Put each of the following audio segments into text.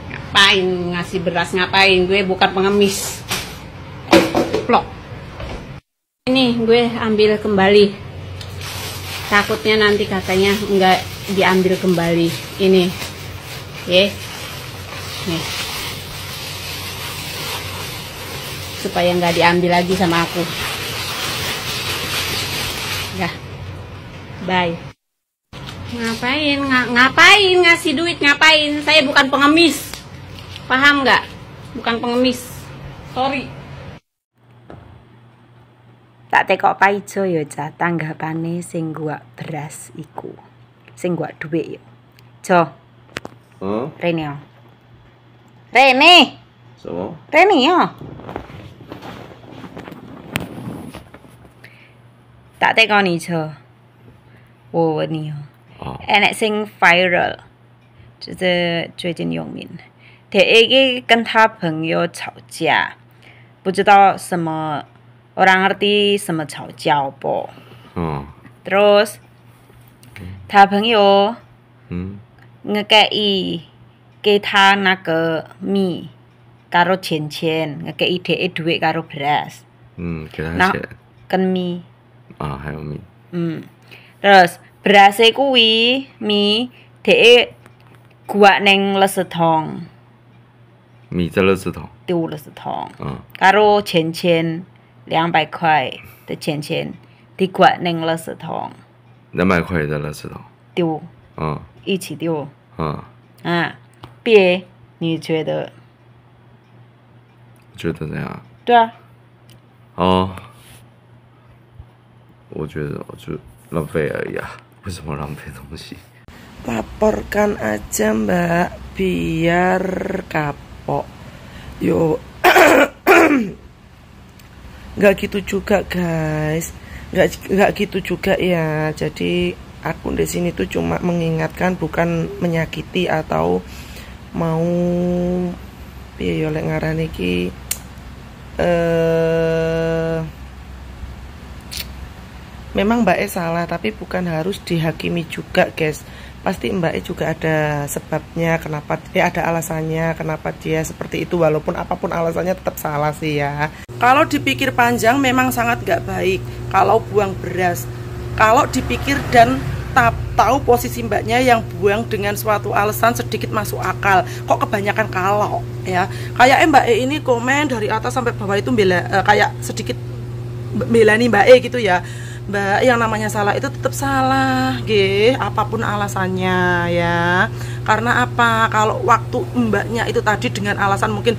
Ngapain ngasih beras, ngapain? Gue bukan pengemis. Plok. Ini gue ambil kembali. Takutnya nanti katanya nggak diambil kembali. Ini. Nih. Supaya nggak diambil lagi sama aku. Ya. Bye. Ngapain ngasih duit, ngapain? Saya bukan pengemis. Paham nggak? Bukan pengemis. Sorry. Tak tekok paijo ya Cah, tanggapane sing gua beras iku. Sing gua dhuwit yo. Jo. Rene yo. Rene. So? Rene yo. Tak tekoni Jo. Wo ni yo. Enek sing viral. 就是最近有名。Dia 跟他朋友吵架，不知道什么 orang ngerti 什么吵架不？Terus 他朋友ngekei 给他那个米 karo 钱 ngekei dia duit karo beras。给他钱。跟米。还有米。Terus beras kuwi mi dia gua neng lesetong。米在垃圾桶。丢垃圾桶。karo 钱200块的钱滴挂扔垃圾桶。200块的垃圾桶。丢。一起丢。别，你觉得？觉得怎样？对啊。我觉得就浪费而已啊，为什么浪费东西？Laporkan aja Mbak, biar kapok. Yo, nggak gitu juga guys, nggak gitu juga ya. Jadi aku di sini tuh cuma mengingatkan, bukan menyakiti atau mau piye yo lek ngarani iki memang Mbak E salah, tapi bukan harus dihakimi juga guys. Pasti Mbak E juga ada sebabnya, kenapa ada alasannya kenapa dia seperti itu, walaupun apapun alasannya tetap salah sih ya. Kalau dipikir panjang memang sangat gak baik kalau buang beras. Kalau dipikir dan tahu posisi mbaknya yang buang dengan suatu alasan sedikit masuk akal, kok kebanyakan kalau ya. Kayak Mbak E ini komen dari atas sampai bawah itu kayak sedikit belani Mbak E gitu ya. Mbak, yang namanya salah itu tetap salah, apapun alasannya ya. Karena apa? Kalau waktu mbaknya itu tadi dengan alasan mungkin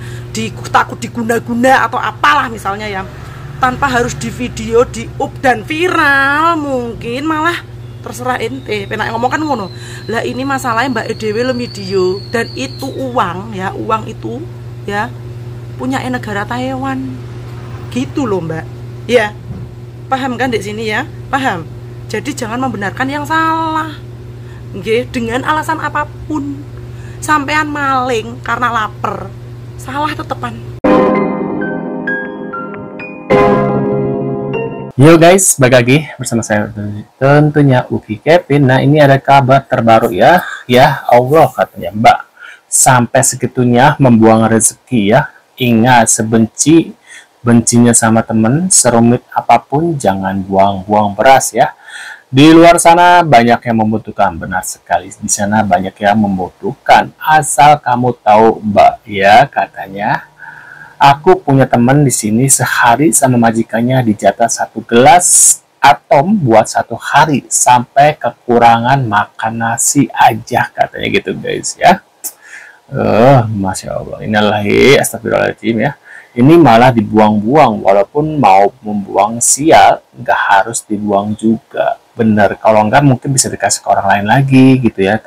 takut diguna-guna atau apalah misalnya ya, tanpa harus di video, di-up dan viral, mungkin malah terserah ente. Penak ngomong kan ngono. Lah ini masalahnya Mbak EDW le video, dan itu uang ya, uang itu ya punya negara Taiwan. Gitu loh Mbak. Ya. Paham kan di sini ya? Paham? Jadi jangan membenarkan yang salah. Dengan alasan apapun. Sampean maling karena lapar, salah tetepan. Yo guys, balik lagi bersama saya tentunya Uki Kevin. Nah, ini ada kabar terbaru ya. Ya Allah, katanya Mbak, sampai segitunya membuang rezeki ya. Ingat, bencinya sama temen, serumit apapun jangan buang-buang beras ya. Di luar sana banyak yang membutuhkan, benar sekali. Di sana banyak yang membutuhkan. Asal kamu tahu Mbak ya, katanya. Aku punya teman di sini sehari sama majikannya dijatah 1 gelas atom buat 1 hari sampai kekurangan makan nasi aja, katanya gitu guys ya. Masya Allah, innalillahi astagfirullahaladzim ya. Ini malah dibuang-buang, walaupun mau membuang sial, nggak harus dibuang juga. Bener, kalau enggak mungkin bisa dikasih ke orang lain lagi gitu ya,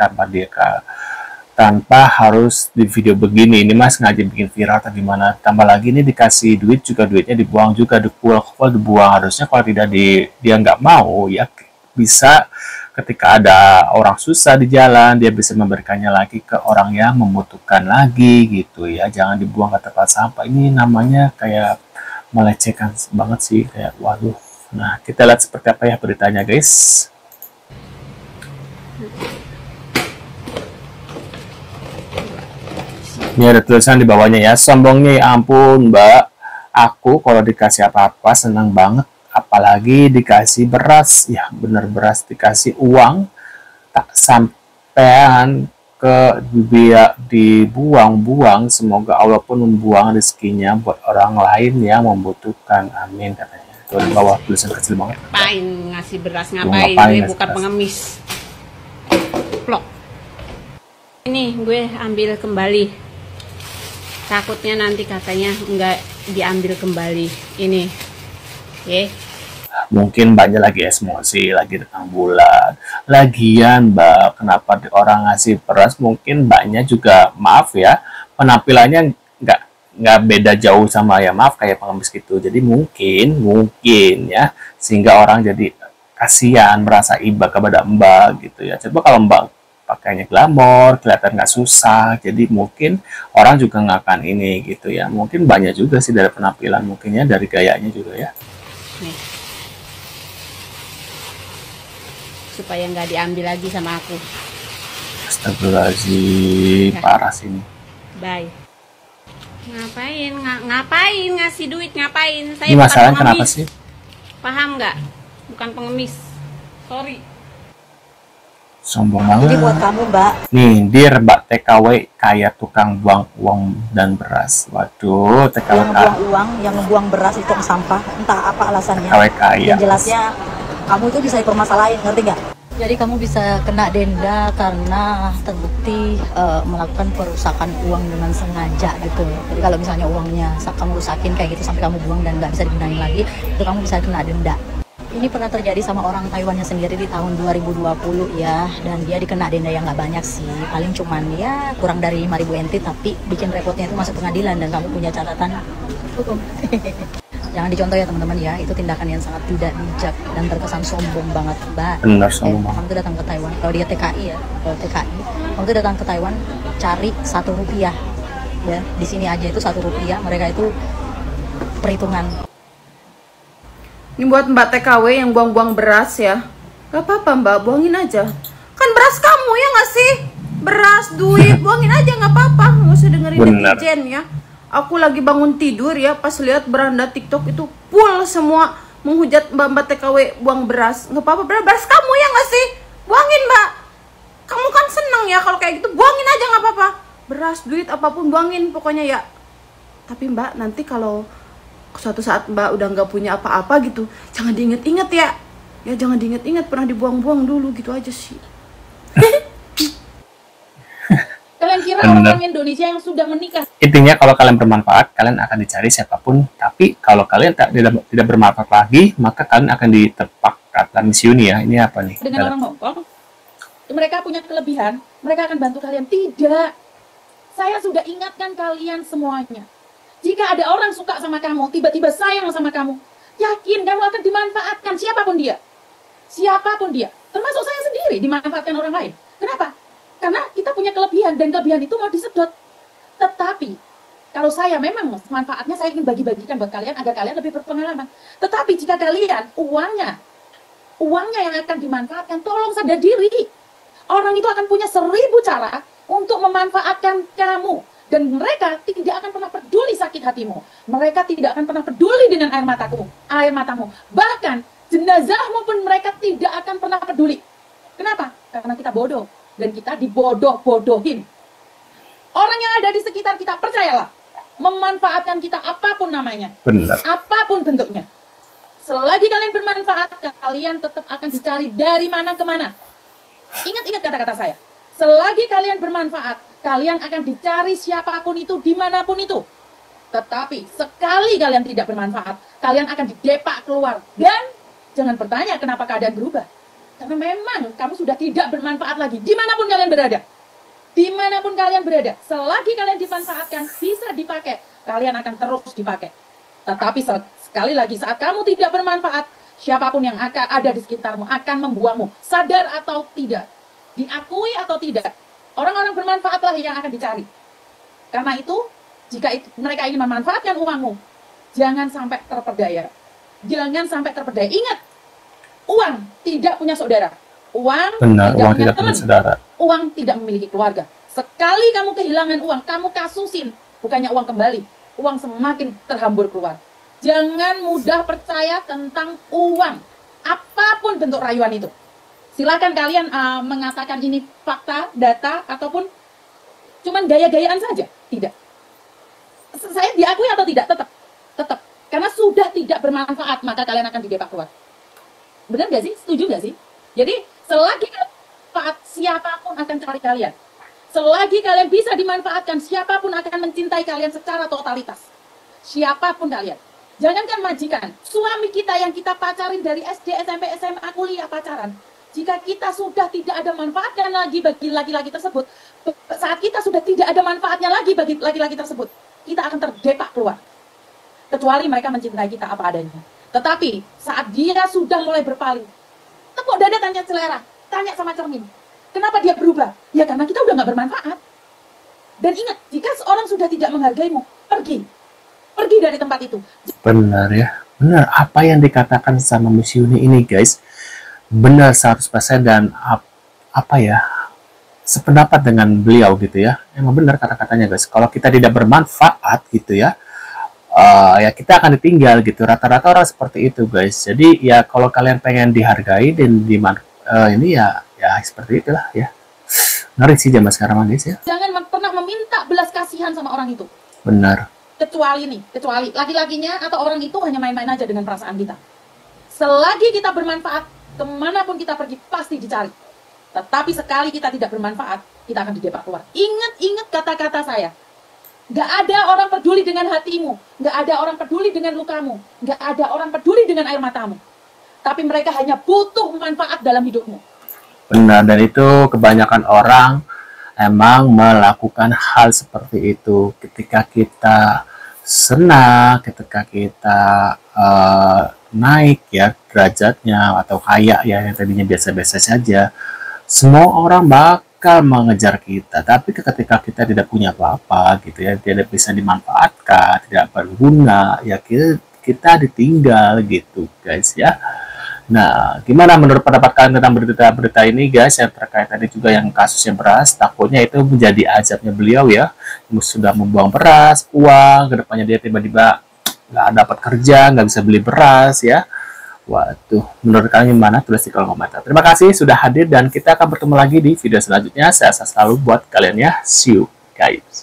tanpa harus di video begini. Ini mas sengaja bikin viral atau gimana? Tambah lagi ini dikasih duit juga, duitnya dibuang juga, dibuang. Harusnya kalau tidak dia nggak mau ya, bisa ketika ada orang susah di jalan, dia bisa memberikannya lagi ke orang yang membutuhkan lagi gitu ya. Jangan dibuang ke tempat sampah. Ini namanya kayak melecehkan banget sih, kayak waduh. Nah, kita lihat seperti apa ya beritanya guys. Ini ada tulisan di bawahnya ya, sombongnya ya ampun mbak. Aku kalau dikasih apa-apa senang banget, apalagi dikasih beras. Ya bener, beras dikasih uang, tak sampean ke biak dibuang-buang. Semoga Allah pun membuang rezekinya buat orang lain yang membutuhkan. Amin katanya. Itu di bawah tulisan kecil banget. Ngapain ngasih beras, ngapain ngapain? Gue ngasih bukan beras? pengemis. Plok. Ini gue ambil kembali. Takutnya nanti katanya nggak diambil kembali. Ini. Oke. Mungkin mbaknya lagi emosi, lagi tentang bulan. Lagian mbak, kenapa orang ngasih beras? Mungkin mbaknya juga, maaf ya, penampilannya nggak beda jauh sama ya, maaf, kayak pengemis gitu. Jadi mungkin ya, sehingga orang jadi kasihan, merasa iba kepada mbak gitu ya. Coba kalau mbak pakainya glamor, kelihatan nggak susah, jadi mungkin orang juga nggak akan ini gitu ya. Mungkin banyak juga sih dari penampilan, mungkinnya dari gayanya juga ya. Nih. Supaya nggak diambil lagi sama aku. Astagfirullahaladzim, parah sini. Bye. Ngapain ngasih duit, ngapain? Saya Ini bukan masalahnya kenapa pengemis. sih? Paham nggak? Bukan pengemis. Sorry. Sombong banget. Ini buat kamu, Mbak. Nih, dir Mbak TKW kayak tukang buang uang dan beras. Waduh, TKW Yang ngebuang uang, yang ngebuang beras itu ke sampah, entah apa alasannya. TKW kaya. Yang jelasnya kamu itu bisa dipermasalahin, ngerti nggak? Jadi kamu bisa kena denda karena terbukti melakukan perusakan uang dengan sengaja gitu. Jadi kalau misalnya uangnya kamu rusakin kayak gitu sampai kamu buang dan nggak bisa digunain lagi, itu kamu bisa kena denda. Ini pernah terjadi sama orang Taiwannya sendiri di tahun 2020 ya, dan dia dikena denda yang nggak banyak sih, paling cuman ya kurang dari 5.000 NT, tapi bikin repotnya itu masuk pengadilan dan kamu punya catatan hukum. Jangan dicontoh ya teman-teman ya, itu tindakan yang sangat tidak bijak dan terkesan sombong banget mbak. Benar, sombong banget. Kamu tuh datang ke Taiwan, kalau dia TKI ya, kalau TKI, kamu tuh datang ke Taiwan cari Rp1 ya, di sini aja itu Rp1, mereka itu perhitungan. Ini buat Mbak TKW yang buang-buang beras ya. Gak apa-apa Mbak, buangin aja. Kan beras kamu ya nggak sih? Beras, duit, buangin aja nggak apa-apa. Nggak usah dengerin netizen ya. Aku lagi bangun tidur ya, pas lihat beranda TikTok itu full semua menghujat Mbak TKW buang beras. Nggak apa-apa, beras kamu ya nggak sih? Buangin Mbak. Kamu kan seneng ya kalau kayak gitu, buangin aja nggak apa-apa. Beras, duit, apapun buangin pokoknya ya. Tapi Mbak, nanti kalau suatu saat Mbak udah nggak punya apa-apa gitu, jangan diinget-inget ya. Ya jangan diinget-inget, pernah dibuang-buang dulu gitu aja sih. Kalian kira orang Indonesia yang sudah menikah? Intinya kalau kalian bermanfaat, kalian akan dicari siapapun. Tapi kalau kalian tidak bermanfaat lagi, maka kalian akan ditepak kata misiuni ya. Ini apa nih? Dengan orang Hongkong, mereka punya kelebihan, mereka akan bantu kalian. Tidak. Saya sudah ingatkan kalian semuanya. Jika ada orang suka sama kamu, tiba-tiba sayang sama kamu, yakin kamu akan dimanfaatkan siapapun dia. Siapapun dia. Termasuk saya sendiri dimanfaatkan orang lain. Kenapa? Karena kita punya kelebihan dan kelebihan itu mau disedot. Tetapi kalau saya memang manfaatnya saya ingin bagi-bagikan buat kalian agar kalian lebih berpengalaman. Tetapi jika kalian uangnya yang akan dimanfaatkan, tolong sadar diri. Orang itu akan punya 1000 cara untuk memanfaatkan kamu. Dan mereka tidak akan pernah peduli sakit hatimu. Mereka tidak akan pernah peduli dengan air matamu. Bahkan jenazahmu pun mereka tidak akan pernah peduli. Kenapa? Karena kita bodoh. Dan kita dibodoh-bodohin. Orang yang ada di sekitar kita, percayalah, memanfaatkan kita apapun namanya. Benar. Apapun bentuknya. Selagi kalian bermanfaat, kalian tetap akan dicari dari mana ke mana. Ingat-ingat kata-kata saya. Selagi kalian bermanfaat, kalian akan dicari siapapun itu, dimanapun itu. Tetapi sekali kalian tidak bermanfaat, kalian akan didepak keluar. Dan jangan bertanya kenapa keadaan berubah. Karena memang kamu sudah tidak bermanfaat lagi. Dimanapun kalian berada. Dimanapun kalian berada. Selagi kalian dimanfaatkan, bisa dipakai. Kalian akan terus dipakai. Tetapi sekali lagi, saat kamu tidak bermanfaat, siapapun yang akan ada di sekitarmu akan membuangmu. Sadar atau tidak. Diakui atau tidak. Orang-orang bermanfaatlah yang akan dicari. Karena itu, jika mereka ingin memanfaatkan uangmu, jangan sampai terperdaya. Jangan sampai terperdaya. Ingat, uang tidak punya saudara. Uang tidak punya saudara. Uang tidak memiliki keluarga. Sekali kamu kehilangan uang, kamu kasusin, bukannya uang kembali, uang semakin terhambur keluar. Jangan mudah percaya tentang uang, apapun bentuk rayuan itu. Silakan kalian mengatakan ini fakta, data, ataupun cuman gaya-gayaan saja. Tidak. Saya diakui atau tidak? Tetap. Tetap. Karena sudah tidak bermanfaat, maka kalian akan didepak keluar. Benar nggak sih? Setuju nggak sih? Jadi, selagi manfaat, siapapun akan cari kalian. Selagi kalian bisa dimanfaatkan, siapapun akan mencintai kalian secara totalitas. Siapapun kalian. Jangankan majikan, suami kita yang kita pacarin dari SD, SMP, SMA, kuliah pacaran. Jika kita sudah tidak ada manfaatkan lagi bagi laki-laki tersebut, saat kita sudah tidak ada manfaatnya lagi bagi laki-laki tersebut, kita akan terdepak keluar. Kecuali mereka mencintai kita apa adanya. Tetapi saat dia sudah mulai berpaling, tepuk dada, tanya selera, tanya sama cermin. Kenapa dia berubah? Ya karena kita udah nggak bermanfaat. Dan ingat, jika seorang sudah tidak menghargaimu, pergi. Pergi dari tempat itu. Benar ya. Benar apa yang dikatakan sama Miss Yuni ini, guys. Benar 100% dan apa ya, sependapat dengan beliau gitu ya. Emang benar kata-katanya, guys. Kalau kita tidak bermanfaat gitu ya, ya kita akan ditinggal gitu. Rata-rata orang seperti itu, guys. Jadi ya kalau kalian pengen dihargai dan ini ya seperti itulah ya. Ngeri sih zaman sekarang, guys ya. Jangan pernah meminta belas kasihan sama orang itu. Benar. Kecuali laki-lakinya atau orang itu hanya main-main aja dengan perasaan kita. Selagi kita bermanfaat, kemanapun kita pergi pasti dicari. Tetapi sekali kita tidak bermanfaat, kita akan didepak keluar. Ingat kata-kata saya. Gak ada orang peduli dengan hatimu. Gak ada orang peduli dengan lukamu. Gak ada orang peduli dengan air matamu. Tapi mereka hanya butuh manfaat dalam hidupmu. Benar, dan itu kebanyakan orang emang melakukan hal seperti itu. Ketika kita senang, ketika kita naik ya derajatnya atau kaya ya yang tadinya biasa-biasa saja, semua orang bakal mengejar kita. Tapi ketika kita tidak punya apa-apa gitu ya, tidak bisa dimanfaatkan, tidak berguna, ya kita ditinggal gitu, guys ya. Nah, gimana menurut pendapat kalian tentang berita-berita ini, guys, yang terkait tadi juga yang kasusnya beras? Takutnya itu menjadi azabnya beliau ya, sudah membuang beras, uang, kedepannya dia tiba-tiba nggak dapat kerja, nggak bisa beli beras ya. Waduh, menurut kalian gimana? Tulis di kolom komentar. Terima kasih sudah hadir dan kita akan bertemu lagi di video selanjutnya. Saya selalu buat kalian ya. See you guys.